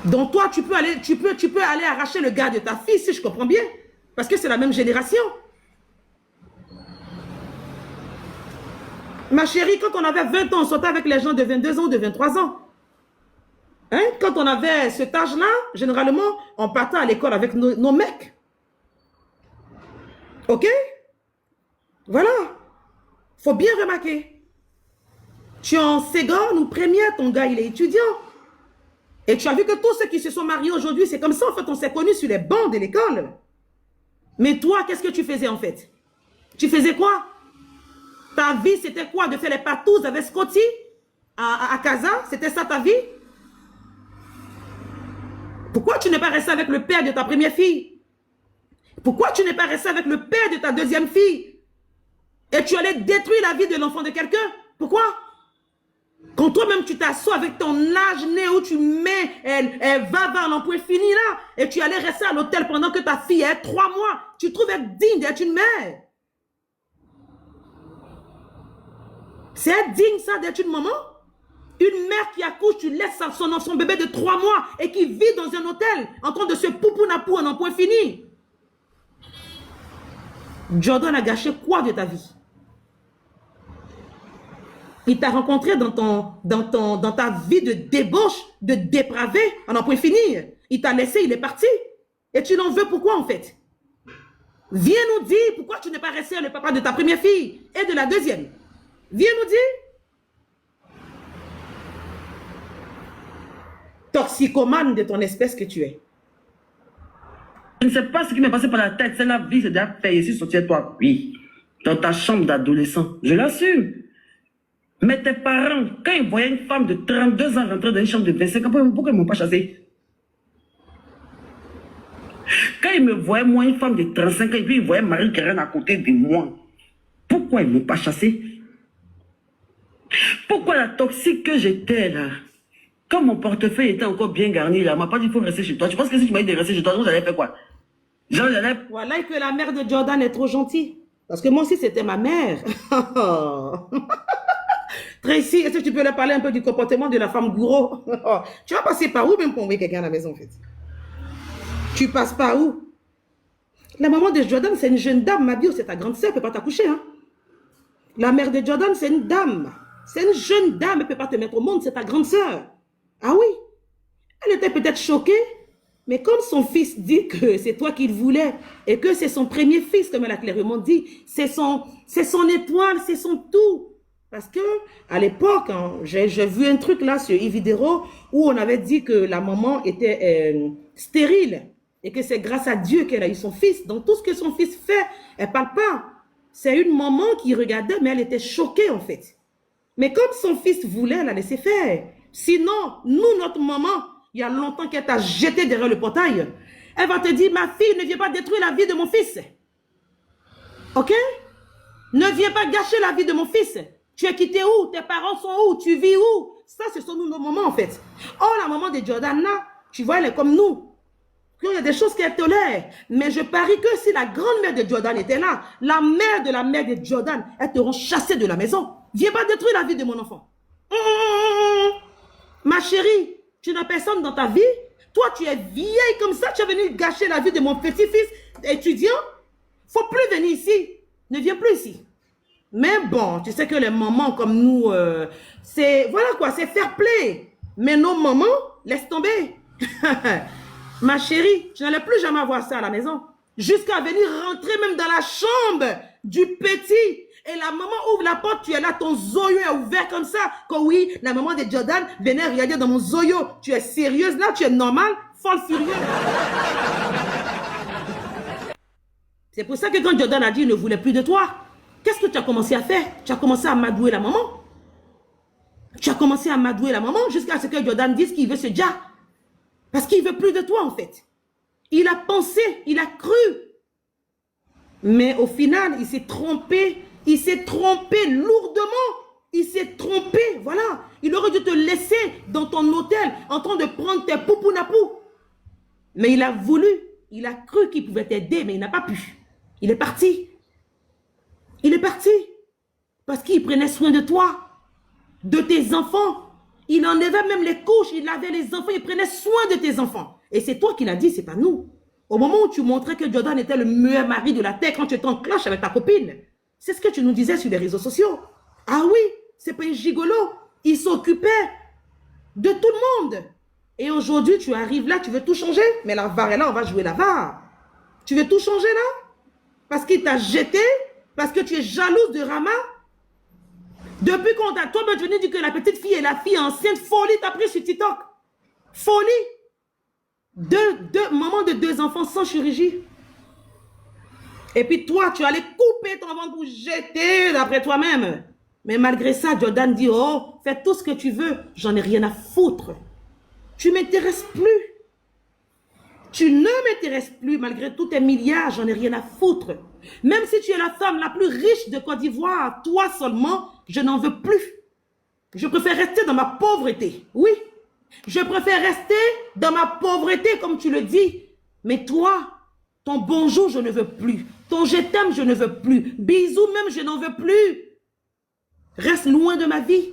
Donc toi, tu peux aller arracher le gars de ta fille, si je comprends bien. Parce que c'est la même génération. Ma chérie, quand on avait 20 ans, on sortait avec les gens de 22 ans, de 23 ans. Hein? Quand on avait cet âge-là, généralement, on partait à l'école avec nos mecs. Ok? Voilà. Faut bien remarquer. Tu es en seconde ou première, ton gars, il est étudiant. Et tu as vu que tous ceux qui se sont mariés aujourd'hui, c'est comme ça, en fait, on s'est connus sur les bancs de l'école. Mais toi, qu'est-ce que tu faisais, en fait? Tu faisais quoi? Ta vie, c'était quoi? De faire les patous avec Scotty à Casa? C'était ça ta vie? Pourquoi tu n'es pas resté avec le père de ta première fille? Pourquoi tu n'es pas resté avec le père de ta deuxième fille? Et tu allais détruire la vie de l'enfant de quelqu'un? Pourquoi? Quand toi-même tu t'assois avec ton âge né où tu mets, elle va à l'emploi fini là, et tu allais rester à l'hôtel pendant que ta fille est 3 mois, tu trouves être digne d'être une mère? C'est être digne ça d'être une maman? Une mère qui accouche, tu laisses son bébé de 3 mois et qui vit dans un hôtel en train de se poupounapou en emploi fini. Jordan a gâché quoi de ta vie? Il t'a rencontré dans ta vie de débauche, de dépravé, on n'en peut finir. Il t'a laissé, il est parti. Et tu l'en veux pourquoi en fait? Viens nous dire pourquoi tu n'es pas resté le papa de ta première fille et de la deuxième. Viens nous dire. Toxicomane de ton espèce que tu es. Je ne sais pas ce qui m'est passé par la tête. C'est la vie, c'est déjà fait. Ici, sortir toi, oui. Dans ta chambre d'adolescent. Je l'assume. Mais tes parents, quand ils voyaient une femme de 32 ans rentrer dans une chambre de 25 ans, pourquoi ils ne m'ont pas chassé? Quand ils me voyaient, moi, une femme de 35 ans, et puis ils voyaient Marie-Karen à côté de moi, pourquoi ils ne m'ont pas chassé? Pourquoi la toxique que j'étais là? Quand mon portefeuille était encore bien garni là, on m'a pas dit qu'il faut rester chez toi. Tu penses que si tu m'as dit de rester chez toi, j'allais faire quoi? J'allais... Voilà, et que la mère de Jordan est trop gentille. Parce que moi aussi, c'était ma mère. Tracy, est-ce que tu peux leur parler un peu du comportement de la femme gourou? Tu vas passer par où même pour envoyer quelqu'un à la maison en fait? Tu passes par où? La maman de Jordan, c'est une jeune dame. Ma bio, c'est ta grande sœur, elle ne peut pas t'accoucher. Hein? La mère de Jordan, c'est une dame. C'est une jeune dame, elle ne peut pas te mettre au monde, c'est ta grande sœur. Ah oui? Elle était peut-être choquée, mais comme son fils dit que c'est toi qu'il voulait et que c'est son premier fils, comme elle a clairement dit, c'est son étoile, c'est son tout. Parce que à l'époque, hein, j'ai vu un truc là sur Ividero où on avait dit que la maman était stérile et que c'est grâce à Dieu qu'elle a eu son fils. Donc tout ce que son fils fait, elle ne parle pas. C'est une maman qui regardait, mais elle était choquée en fait. Mais comme son fils voulait, elle a laissé faire. Sinon, nous, notre maman, il y a longtemps qu'elle t'a jeté derrière le portail. Elle va te dire, ma fille, ne viens pas détruire la vie de mon fils. Ok? Ne viens pas gâcher la vie de mon fils. Tu es quitté où? Tes parents sont où? Tu vis où? Ça, ce sont nous, nos mamans, en fait. Oh, la maman de Jordan, là, tu vois, elle est comme nous. Il y a des choses qu'elle tolère. Mais je parie que si la grand-mère de Jordan était là, la mère de Jordan, elles t'auront chassé de la maison. Viens pas détruire la vie de mon enfant. Ma chérie, tu n'as personne dans ta vie. Toi, tu es vieille comme ça. Tu es venue gâcher la vie de mon petit-fils étudiant. Faut plus venir ici. Ne viens plus ici. Mais bon, tu sais que les mamans comme nous, c'est, voilà quoi, c'est fair play. Mais nos mamans, laisse tomber. Ma chérie, tu n'allais plus jamais voir ça à la maison. Jusqu'à venir rentrer même dans la chambre du petit. Et la maman ouvre la porte, tu es là, ton zoyo est ouvert comme ça. Que oui, la maman de Jordan venait regarder dans mon zoyo. Tu es sérieuse là, tu es normale, folle furieuse. C'est pour ça que quand Jordan a dit qu'il ne voulait plus de toi, qu'est-ce que tu as commencé à faire? Tu as commencé à m'adouer la maman. Tu as commencé à m'adouer la maman jusqu'à ce que Jordan dise qu'il veut se dire. Parce qu'il ne veut plus de toi en fait. Il a pensé, il a cru. Mais au final, il s'est trompé. Il s'est trompé lourdement. Il s'est trompé, voilà. Il aurait dû te laisser dans ton hôtel en train de prendre tes poupounapou. Mais il a voulu, il a cru qu'il pouvait t'aider, mais il n'a pas pu. Il est parti. Il est parti. Parce qu'il prenait soin de toi, de tes enfants. Il enlevait même les couches, il lavait les enfants, il prenait soin de tes enfants. Et c'est toi qui l'as dit, c'est pas nous. Au moment où tu montrais que Jordan était le meilleur mari de la terre quand tu étais en clash avec ta copine, c'est ce que tu nous disais sur les réseaux sociaux. Ah oui, c'est pas un gigolo. Il s'occupait de tout le monde. Et aujourd'hui, tu arrives là, tu veux tout changer. Mais la VAR est là, on va jouer la VAR. Tu veux tout changer là? Parce qu'il t'a jeté? Parce que tu es jalouse de Rama? Depuis qu'on t'a... Toi, tu venais dire que la petite fille est la fille enceinte. Folie, t'as pris sur TikTok. Folie. Maman de 2 enfants sans chirurgie. Et puis toi, tu allais couper ton ventre pour jeter d'après toi-même. Mais malgré ça, Jordan dit, oh, fais tout ce que tu veux. J'en ai rien à foutre. Tu ne m'intéresses plus. Tu ne m'intéresses plus malgré tous tes milliards. J'en ai rien à foutre. Même si tu es la femme la plus riche de Côte d'Ivoire, toi seulement, je n'en veux plus. Je préfère rester dans ma pauvreté. Oui. Je préfère rester dans ma pauvreté, comme tu le dis. Mais toi, ton bonjour, je ne veux plus. Ton je t'aime, je ne veux plus. Bisous même, je n'en veux plus. Reste loin de ma vie.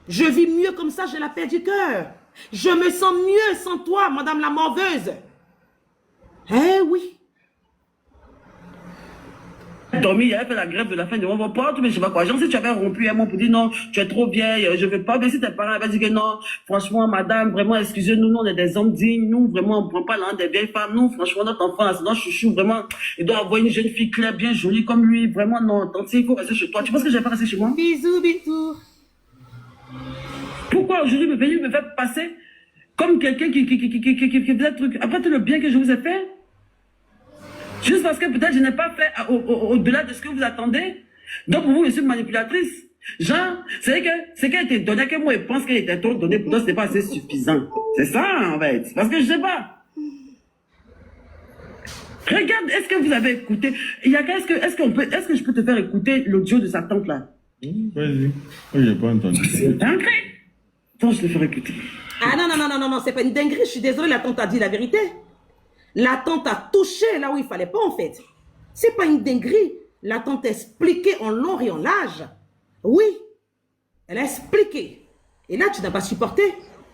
Je vis mieux comme ça, j'ai la paix du cœur. Je me sens mieux sans toi, madame la morveuse. Eh oui. Dormi, il avait fait la grève de la faim de mon porte, mais je sais pas quoi. Genre, si tu avais rompu un mot pour dire non, tu es trop vieille, je veux pas. Mais si tes parents avaient dit que non, franchement, madame, vraiment, excusez-nous, nous, on est des hommes dignes, nous, vraiment, on prend pas l'un des vieilles femmes, nous, franchement, notre enfant, c'est notre chouchou, vraiment, il doit avoir une jeune fille claire, bien jolie comme lui, vraiment, non, tant il faut rester chez toi. Tu penses que je vais pas rester chez moi? Bisous, bisous. Pourquoi aujourd'hui me faire passer comme quelqu'un qui faisait le truc, après tout le bien que je vous ai fait? Juste parce que peut-être je n'ai pas fait au-delà de ce que vous attendez. Donc pour vous, je suis manipulatrice. Genre, c'est qu'elle était donnée, que moi je pense qu'elle était trop donnée, pour toi ce n'est pas assez suffisant. C'est ça en fait. Parce que je sais pas. Regarde, est-ce que vous avez écouté? Est-ce que je peux te faire écouter l'audio de sa tante là? Vas-y. Je n'ai pas entendu. C'est dingue. Attends, je te ferai écouter. Ah non, c'est pas une dinguerie, je suis désolée, la tante a dit la vérité. La tante a touché là où il fallait pas en fait. C'est pas une dinguerie. La tante a expliqué en long et en large. Oui, elle a expliqué. Et là, tu n'as pas supporté.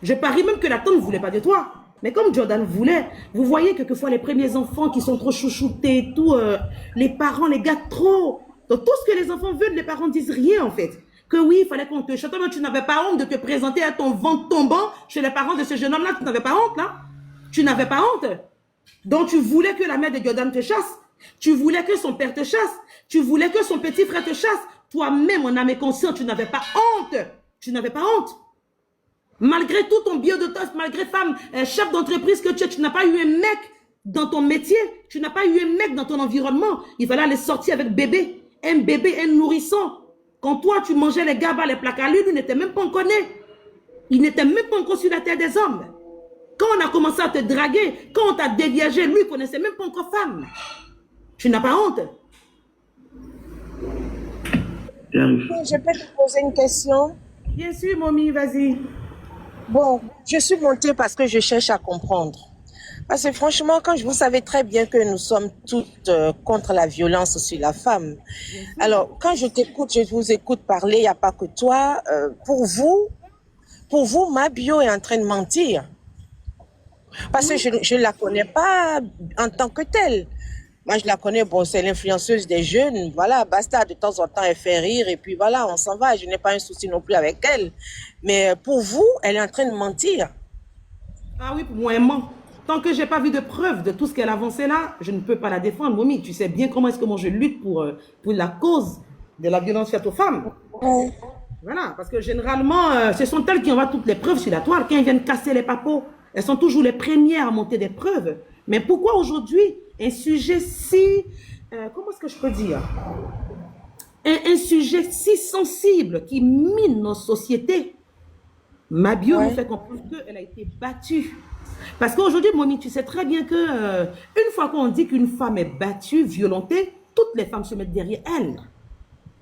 Je parie même que la tante ne voulait pas de toi. Mais comme Jordan voulait, vous voyez quelquefois les premiers enfants qui sont trop chouchoutés et tout, les parents les gâtent trop. Donc tout ce que les enfants veulent, les parents disent rien en fait. Que oui, il fallait qu'on te chante. Mais tu n'avais pas honte de te présenter à ton ventre tombant chez les parents de ce jeune homme-là. Tu n'avais pas honte là. Tu n'avais pas honte. Donc tu voulais que la mère de Jordan te chasse. Tu voulais que son père te chasse. Tu voulais que son petit frère te chasse. Toi-même, en âme et conscience, tu n'avais pas honte. Tu n'avais pas honte. Malgré tout ton biodotos, malgré femme, chef d'entreprise que tu es, tu n'as pas eu un mec dans ton métier. Tu n'as pas eu un mec dans ton environnement. Il fallait aller sortir avec bébé. Un nourrisson. Quand toi, tu mangeais les gabas, les plaques à lui, lui n'était même pas encore né. Il n'était même pas encore sur la terre des hommes. Quand on a commencé à te draguer, quand on t'a déviagé, lui ne connaissait même pas encore femme. Tu n'as pas honte? Je peux te poser une question? Bien sûr, momie, vas-y. Bon, je suis montée parce que je cherche à comprendre. Parce que franchement, quand vous savez très bien que nous sommes toutes contre la violence sur la femme. Alors, quand je t'écoute, je vous écoute parler, il n'y a pas que toi. Pour vous, ma bio est en train de mentir. Parce que je ne la connais pas en tant que telle. Moi, je la connais, bon, c'est l'influenceuse des jeunes. Voilà, basta, de temps en temps, elle fait rire et puis voilà, on s'en va. Je n'ai pas un souci non plus avec elle. Mais pour vous, elle est en train de mentir. Ah oui, pour moi, elle ment. Tant que je n'ai pas vu de preuve de tout ce qu'elle avançait là, je ne peux pas la défendre, momie. Tu sais bien comment est-ce que moi je lutte pour la cause de la violence faite aux femmes. Ouais. Voilà, parce que généralement, ce sont elles qui envoient toutes les preuves sur la toile. Quand elles viennent casser les papeaux, elles sont toujours les premières à monter des preuves. Mais pourquoi aujourd'hui, un sujet si... comment est-ce que je peux dire? Un sujet si sensible qui mine nos sociétés. Ma bio nous fait comprendre qu'elle a été battue. Parce qu'aujourd'hui, momie, tu sais très bien que une fois qu'on dit qu'une femme est battue, violentée, toutes les femmes se mettent derrière elle.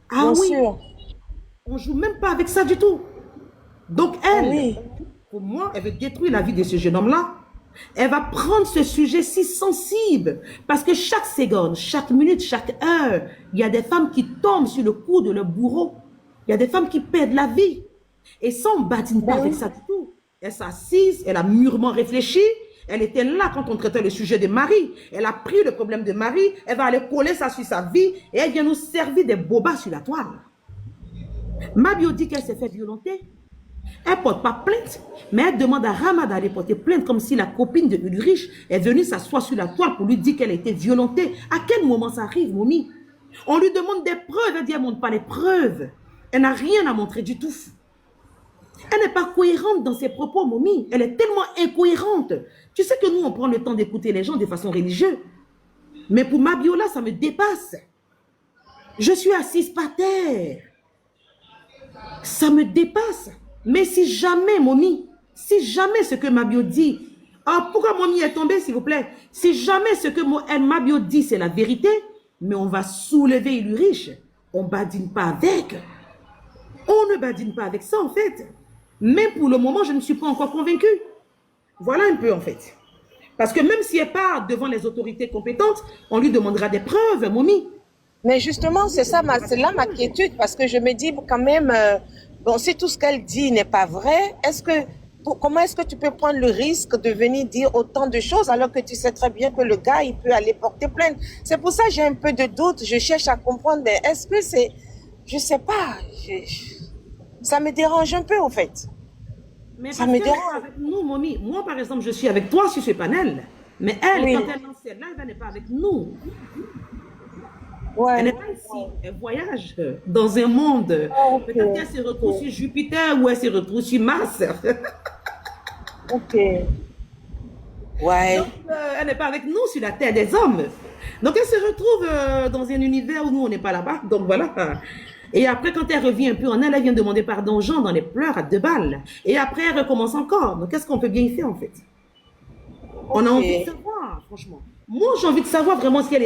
Ah Bien oui, sûr. on joue même pas avec ça du tout. Donc elle, Oui. pour moi, elle veut détruire la vie de ce jeune homme-là. Elle va prendre ce sujet si sensible. Parce que chaque seconde, chaque minute, chaque heure, il y a des femmes qui tombent sur le coup de leur bourreau. Il y a des femmes qui perdent la vie. Et ça, on ne badine pas avec ça du tout. Elle s'est assise, elle a mûrement réfléchi. Elle était là quand on traitait le sujet de Marie. Elle a pris le problème de Marie. Elle va aller coller ça sur sa vie. Et elle vient nous servir des bobas sur la toile. Mabio dit qu'elle s'est fait violenter. Elle ne porte pas plainte, mais elle demande à Rama d'aller porter plainte comme si la copine de Ulrich est venue s'asseoir sur la toile pour lui dire qu'elle a été violentée. À quel moment ça arrive, Momi? On lui demande des preuves, elle dit qu'elle ne montre pas les preuves. Elle n'a rien à montrer du tout. Elle n'est pas cohérente dans ses propos, Momi. Elle est tellement incohérente. Tu sais que nous, on prend le temps d'écouter les gens de façon religieuse. Mais pour Mabiola, ça me dépasse. Je suis assise par terre. Ça me dépasse. Mais si jamais, Momi, si jamais ce que Mabio dit, pourquoi Momi est tombée, s'il vous plaît? Si jamais ce que Mabio dit, c'est la vérité, mais on va soulever Ulrich, on ne badine pas avec. On ne badine pas avec ça, en fait. Mais pour le moment, je ne suis pas encore convaincue. Voilà un peu, en fait. Parce que même si elle part devant les autorités compétentes, on lui demandera des preuves, Momi. Mais justement, c'est là ma quiétude, parce que je me dis quand même, bon, si tout ce qu'elle dit n'est pas vrai, comment est-ce que tu peux prendre le risque de venir dire autant de choses alors que tu sais très bien que le gars, il peut aller porter plainte? C'est pour ça que j'ai un peu de doute, je cherche à comprendre, mais est-ce que c'est, je sais pas, ça me dérange un peu, en fait. Mais Ça parce me que dérange. avec nous, Momi, moi, par exemple, je suis avec toi sur ce panel, mais elle, Oui. quand elle lance cette live, elle n'est pas avec nous. Ouais. Elle n'est pas ici, elle voyage dans un monde. Ok. Peut-être qu'elle se retrouve sur Jupiter ou elle se retrouve sur Mars. Ok. Ouais. Donc, elle n'est pas avec nous sur la terre des hommes. Donc, elle se retrouve dans un univers où nous, on n'est pas là-bas. Donc, voilà. Et après, quand elle revient un peu en elle, elle vient demander pardon aux gens dans les pleurs à 2 balles. Et après, elle recommence encore. Donc, qu'est-ce qu'on peut bien y faire, en fait? On a envie de savoir, franchement. Moi, j'ai envie de savoir vraiment si elle est